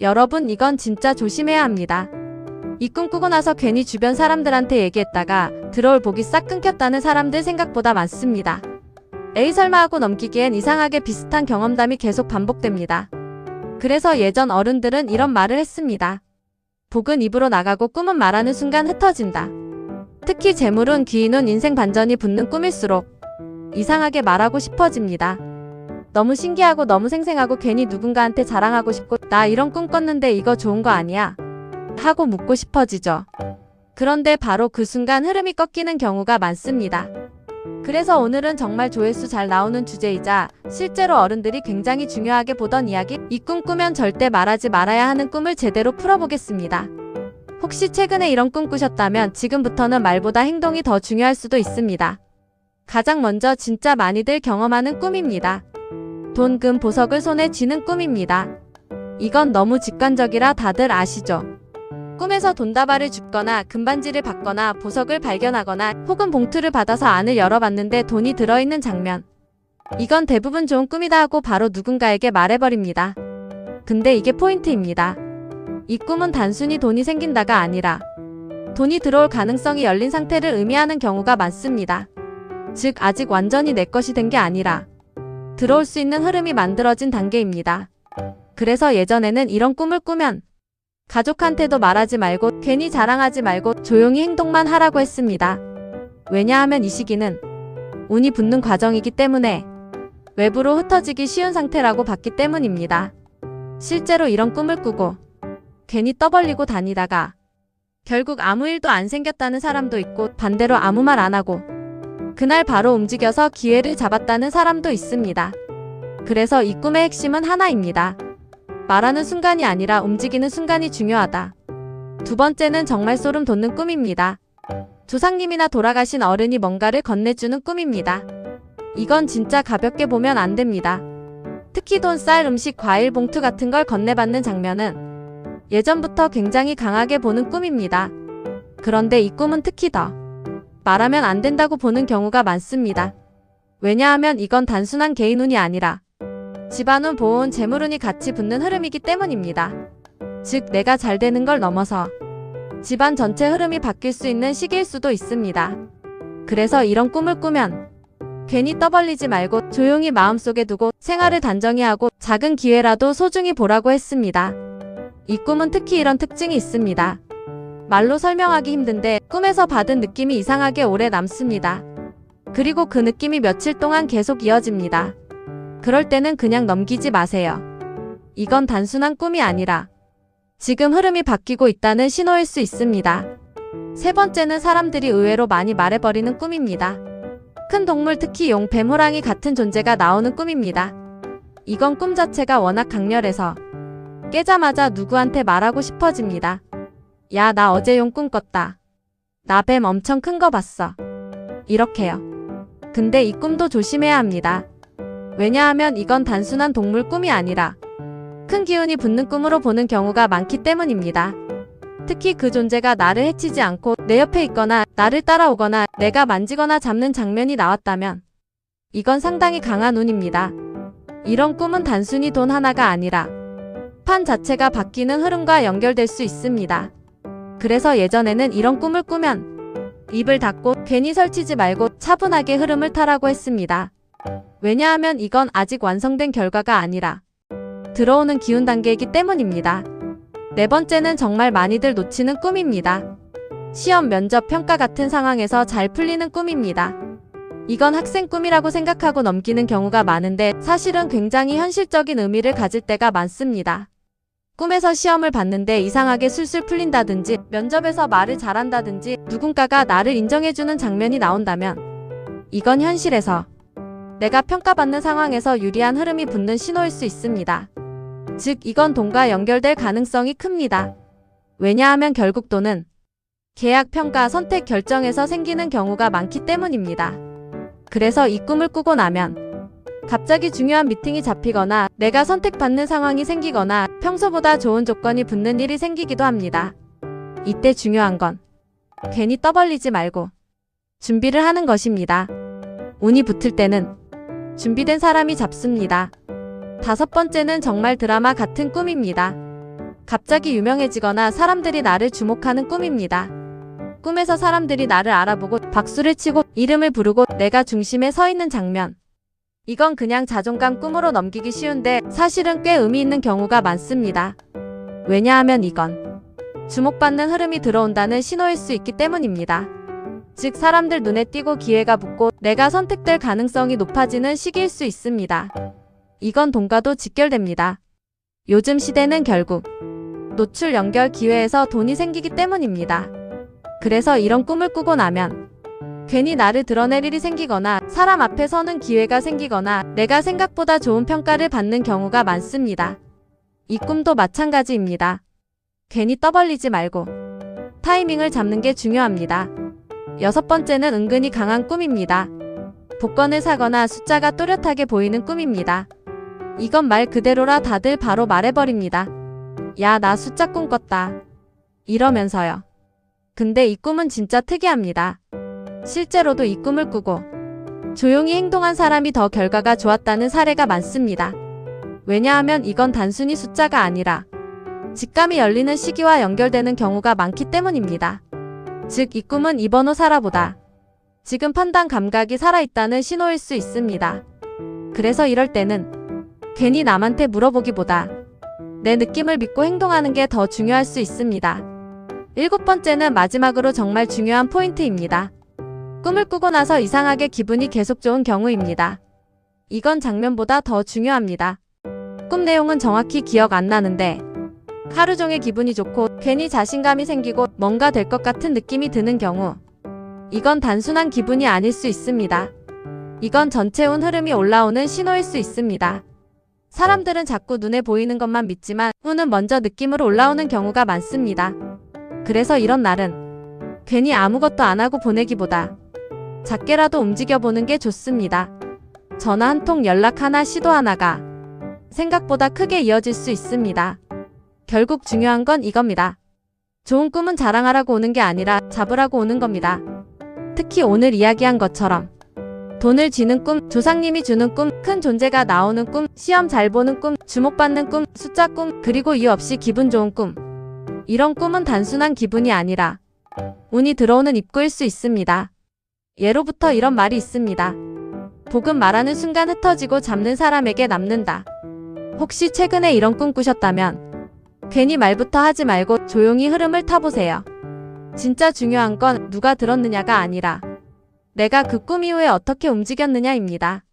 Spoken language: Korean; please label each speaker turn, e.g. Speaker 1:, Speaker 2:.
Speaker 1: 여러분, 이건 진짜 조심해야 합니다. 이 꿈 꾸고 나서 괜히 주변 사람들한테 얘기했다가 들어올 복이 싹 끊겼다는 사람들 생각보다 많습니다. 에이 설마 하고 넘기기엔 이상하게 비슷한 경험담이 계속 반복됩니다. 그래서 예전 어른들은 이런 말을 했습니다. 복은 입으로 나가고 꿈은 말하는 순간 흩어진다. 특히 재물운, 귀인운, 인생 반전이 붙는 꿈일수록 이상하게 말하고 싶어집니다. 너무 신기하고 너무 생생하고 괜히 누군가한테 자랑하고 싶고 나 이런 꿈 꿨는데 이거 좋은 거 아니야? 하고 묻고 싶어지죠. 그런데 바로 그 순간 흐름이 꺾이는 경우가 많습니다. 그래서 오늘은 정말 조회수 잘 나오는 주제이자 실제로 어른들이 굉장히 중요하게 보던 이야기, 이 꿈 꾸면 절대 말하지 말아야 하는 꿈을 제대로 풀어보겠습니다. 혹시 최근에 이런 꿈 꾸셨다면 지금부터는 말보다 행동이 더 중요할 수도 있습니다. 가장 먼저 진짜 많이들 경험하는 꿈입니다. 돈, 금, 보석을 손에 쥐는 꿈입니다. 이건 너무 직관적이라 다들 아시죠? 꿈에서 돈다발을 줍거나 금반지를 받거나 보석을 발견하거나 혹은 봉투를 받아서 안을 열어봤는데 돈이 들어있는 장면. 이건 대부분 좋은 꿈이다 하고 바로 누군가에게 말해버립니다. 근데 이게 포인트입니다. 이 꿈은 단순히 돈이 생긴다가 아니라 돈이 들어올 가능성이 열린 상태를 의미하는 경우가 많습니다. 즉 아직 완전히 내 것이 된 게 아니라 들어올 수 있는 흐름이 만들어진 단계입니다. 그래서 예전에는 이런 꿈을 꾸면 가족한테도 말하지 말고 괜히 자랑하지 말고 조용히 행동만 하라고 했습니다. 왜냐하면 이 시기는 운이 붙는 과정이기 때문에 외부로 흩어지기 쉬운 상태라고 봤기 때문입니다. 실제로 이런 꿈을 꾸고 괜히 떠벌리고 다니다가 결국 아무 일도 안 생겼다는 사람도 있고 반대로 아무 말 안 하고 그날 바로 움직여서 기회를 잡았다는 사람도 있습니다. 그래서 이 꿈의 핵심은 하나입니다. 말하는 순간이 아니라 움직이는 순간이 중요하다. 두 번째는 정말 소름 돋는 꿈입니다. 조상님이나 돌아가신 어른이 뭔가를 건네주는 꿈입니다. 이건 진짜 가볍게 보면 안 됩니다. 특히 돈, 쌀, 음식, 과일, 봉투 같은 걸 건네받는 장면은 예전부터 굉장히 강하게 보는 꿈입니다. 그런데 이 꿈은 특히 더 말하면 안 된다고 보는 경우가 많습니다. 왜냐하면 이건 단순한 개인운이 아니라 집안운, 보호운, 재물운이 같이 붙는 흐름이기 때문입니다. 즉 내가 잘 되는 걸 넘어서 집안 전체 흐름이 바뀔 수 있는 시기일 수도 있습니다. 그래서 이런 꿈을 꾸면 괜히 떠벌리지 말고 조용히 마음속에 두고 생활을 단정히 하고 작은 기회라도 소중히 보라고 했습니다. 이 꿈은 특히 이런 특징이 있습니다. 말로 설명하기 힘든데 꿈에서 받은 느낌이 이상하게 오래 남습니다. 그리고 그 느낌이 며칠 동안 계속 이어집니다. 그럴 때는 그냥 넘기지 마세요. 이건 단순한 꿈이 아니라 지금 흐름이 바뀌고 있다는 신호일 수 있습니다. 세 번째는 사람들이 의외로 많이 말해버리는 꿈입니다. 큰 동물, 특히 용, 뱀, 호랑이 같은 존재가 나오는 꿈입니다. 이건 꿈 자체가 워낙 강렬해서 깨자마자 누구한테 말하고 싶어집니다. 야, 나 어제 용 꿈 꿨다. 나 뱀 엄청 큰 거 봤어. 이렇게요. 근데 이 꿈도 조심해야 합니다. 왜냐하면 이건 단순한 동물 꿈이 아니라 큰 기운이 붙는 꿈으로 보는 경우가 많기 때문입니다. 특히 그 존재가 나를 해치지 않고 내 옆에 있거나 나를 따라오거나 내가 만지거나 잡는 장면이 나왔다면 이건 상당히 강한 운입니다. 이런 꿈은 단순히 돈 하나가 아니라 판 자체가 바뀌는 흐름과 연결될 수 있습니다. 그래서 예전에는 이런 꿈을 꾸면 입을 닫고 괜히 설치지 말고 차분하게 흐름을 타라고 했습니다. 왜냐하면 이건 아직 완성된 결과가 아니라 들어오는 기운 단계이기 때문입니다. 네 번째는 정말 많이들 놓치는 꿈입니다. 시험, 면접, 평가 같은 상황에서 잘 풀리는 꿈입니다. 이건 학생 꿈이라고 생각하고 넘기는 경우가 많은데 사실은 굉장히 현실적인 의미를 가질 때가 많습니다. 꿈에서 시험을 봤는데 이상하게 술술 풀린다든지 면접에서 말을 잘한다든지 누군가가 나를 인정해주는 장면이 나온다면 이건 현실에서 내가 평가받는 상황에서 유리한 흐름이 붙는 신호일 수 있습니다. 즉 이건 돈과 연결될 가능성이 큽니다. 왜냐하면 결국 돈은 계약, 평가, 선택, 결정에서 생기는 경우가 많기 때문입니다. 그래서 이 꿈을 꾸고 나면 갑자기 중요한 미팅이 잡히거나 내가 선택받는 상황이 생기거나 평소보다 좋은 조건이 붙는 일이 생기기도 합니다. 이때 중요한 건 괜히 떠벌리지 말고 준비를 하는 것입니다. 운이 붙을 때는 준비된 사람이 잡습니다. 다섯 번째는 정말 드라마 같은 꿈입니다. 갑자기 유명해지거나 사람들이 나를 주목하는 꿈입니다. 꿈에서 사람들이 나를 알아보고 박수를 치고 이름을 부르고 내가 중심에 서 있는 장면. 이건 그냥 자존감 꿈으로 넘기기 쉬운데 사실은 꽤 의미 있는 경우가 많습니다. 왜냐하면 이건 주목받는 흐름이 들어온다는 신호일 수 있기 때문입니다. 즉 사람들 눈에 띄고 기회가 붙고 내가 선택될 가능성이 높아지는 시기일 수 있습니다. 이건 돈과도 직결됩니다. 요즘 시대는 결국 노출 연결 기회에서 돈이 생기기 때문입니다. 그래서 이런 꿈을 꾸고 나면 괜히 나를 드러낼 일이 생기거나 사람 앞에 서는 기회가 생기거나 내가 생각보다 좋은 평가를 받는 경우가 많습니다. 이 꿈도 마찬가지입니다. 괜히 떠벌리지 말고 타이밍을 잡는 게 중요합니다. 6번째는 은근히 강한 꿈입니다. 복권을 사거나 숫자가 또렷하게 보이는 꿈입니다. 이건 말 그대로라 다들 바로 말해버립니다. 야, 나 숫자 꿈 꿨다. 이러면서요. 근데 이 꿈은 진짜 특이합니다. 실제로도 이 꿈을 꾸고 조용히 행동한 사람이 더 결과가 좋았다는 사례가 많습니다. 왜냐하면 이건 단순히 숫자가 아니라 직감이 열리는 시기와 연결되는 경우가 많기 때문입니다. 즉, 이 꿈은 이 번호 사라보다 지금 판단 감각이 살아있다는 신호일 수 있습니다. 그래서 이럴 때는 괜히 남한테 물어보기보다 내 느낌을 믿고 행동하는 게 더 중요할 수 있습니다. 7번째는 마지막으로 정말 중요한 포인트입니다. 꿈을 꾸고 나서 이상하게 기분이 계속 좋은 경우입니다. 이건 장면보다 더 중요합니다. 꿈 내용은 정확히 기억 안 나는데 하루 종일 기분이 좋고 괜히 자신감이 생기고 뭔가 될 것 같은 느낌이 드는 경우. 이건 단순한 기분이 아닐 수 있습니다. 이건 전체 운 흐름이 올라오는 신호일 수 있습니다. 사람들은 자꾸 눈에 보이는 것만 믿지만 운은 먼저 느낌으로 올라오는 경우가 많습니다. 그래서 이런 날은 괜히 아무것도 안 하고 보내기보다 작게라도 움직여보는 게 좋습니다. 전화 한 통, 연락 하나, 시도 하나가 생각보다 크게 이어질 수 있습니다. 결국 중요한 건 이겁니다. 좋은 꿈은 자랑하라고 오는 게 아니라 잡으라고 오는 겁니다. 특히 오늘 이야기한 것처럼 돈을 쥐는 꿈, 조상님이 주는 꿈, 큰 존재가 나오는 꿈, 시험 잘 보는 꿈, 주목받는 꿈, 숫자 꿈, 그리고 이유 없이 기분 좋은 꿈. 이런 꿈은 단순한 기분이 아니라 운이 들어오는 입구일 수 있습니다. 예로부터 이런 말이 있습니다. 복은 말하는 순간 흩어지고 잡는 사람에게 남는다. 혹시 최근에 이런 꿈 꾸셨다면 괜히 말부터 하지 말고 조용히 흐름을 타보세요. 진짜 중요한 건 누가 들었느냐가 아니라 내가 그 꿈 이후에 어떻게 움직였느냐입니다.